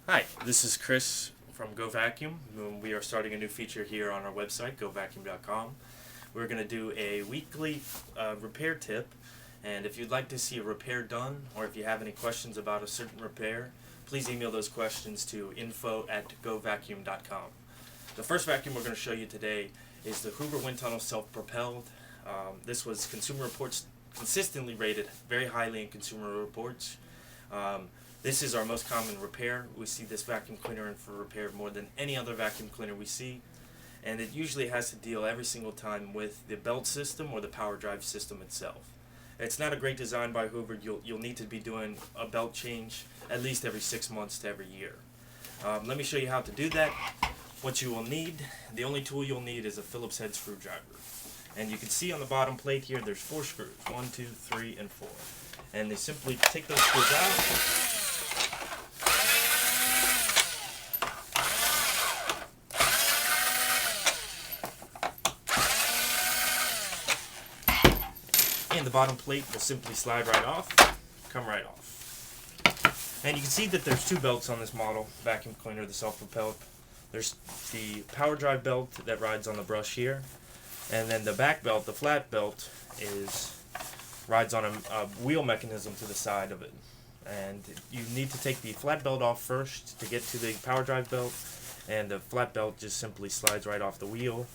Hi, this is Chris from GoVacuum. We are starting a new feature here on our website, GoVacuum.com. We're going to do a weekly repair tip, and if you'd like to see a repair done, or if you have any questions about a certain repair, please email those questions to info@GoVacuum.com. The first vacuum we're going to show you today is the Hoover WindTunnel Self-Propelled. This was Consumer Reports consistently rated very highly in Consumer Reports. This is our most common repair. We see this vacuum cleaner in for repair more than any other vacuum cleaner we see, and it usually has to deal every single time with the belt system or the power drive system itself. It's not a great design by Hoover. You'll need to be doing a belt change at least every 6 months to every year. Let me show you how to do that. What you will need, the only tool you'll need is a Phillips head screwdriver. And you can see on the bottom plate here there's 4 screws, 1, 2, 3, and 4. And they simply take those screws out. And the bottom plate will simply slide right off, come right off. And you can see that there's 2 belts on this model vacuum cleaner, the self-propelled. There's the power drive belt that rides on the brush here, and then the back belt, the flat belt, rides on a wheel mechanism to the side of it. And you need to take the flat belt off first to get to the power drive belt, and the flat belt just simply slides right off the wheel.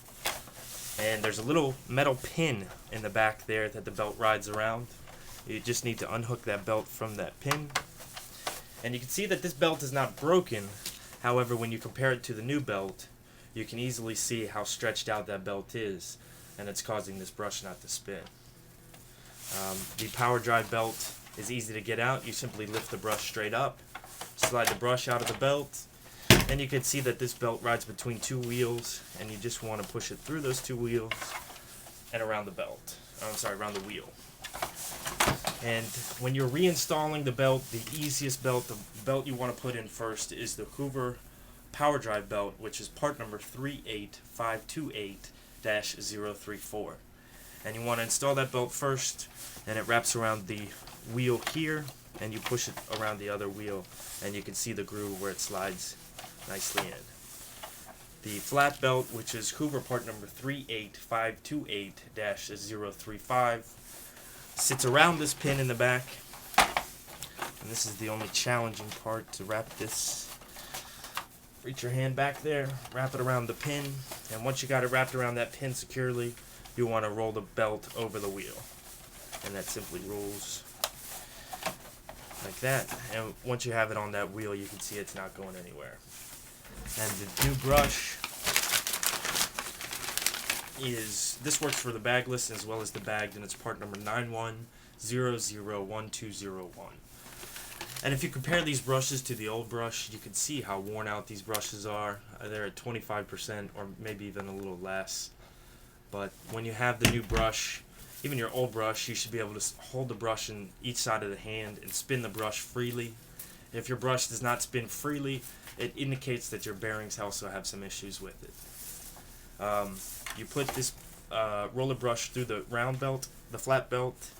And there's a little metal pin in the back there that the belt rides around. You just need to unhook that belt from that pin. And you can see that this belt is not broken. However, when you compare it to the new belt, you can easily see how stretched out that belt is, and it's causing this brush not to spin. The power drive belt is easy to get out. You simply lift the brush straight up, slide the brush out of the belt, and you can see that this belt rides between 2 wheels, and you just want to push it through those 2 wheels and around the belt. Around the wheel. And when you're reinstalling the belt, the easiest belt, the belt you want to put in first, is the Hoover power drive belt, which is part number 38528-034. And you want to install that belt first, and it wraps around the wheel here, and you push it around the other wheel, and you can see the groove where it slides nicely in. The flat belt, which is Hoover part number 38528-035, sits around this pin in the back, and this is the only challenging part, to wrap this. Reach your hand back there, wrap it around the pin, and once you got it wrapped around that pin securely, you want to roll the belt over the wheel, and that simply rolls like that. And once you have it on that wheel, you can see it's not going anywhere. And the new brush this works for the bagless as well as the bagged, and it's part number 91001201. And if you compare these brushes to the old brush, you can see how worn out these brushes are. They're at 25% or maybe even a little less. But when you have the new brush, even your old brush, you should be able to hold the brush in each side of the hand and spin the brush freely. If your brush does not spin freely, it indicates that your bearings also have some issues with it. You put this roller brush through the round belt, the flat belt,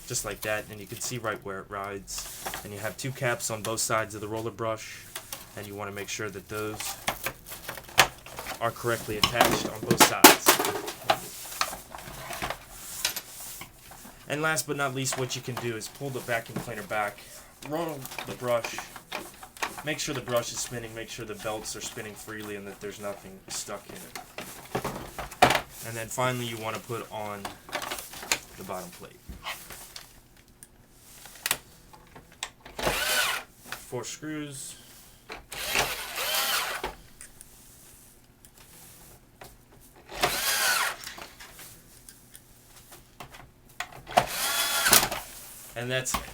just like that, and you can see right where it rides. And you have 2 caps on both sides of the roller brush, and you want to make sure that those are correctly attached on both sides. And last but not least, what you can do is pull the vacuum cleaner back, roll the brush, make sure the brush is spinning, make sure the belts are spinning freely and that there's nothing stuck in it. And then finally you want to put on the bottom plate. 4 screws. And that's it.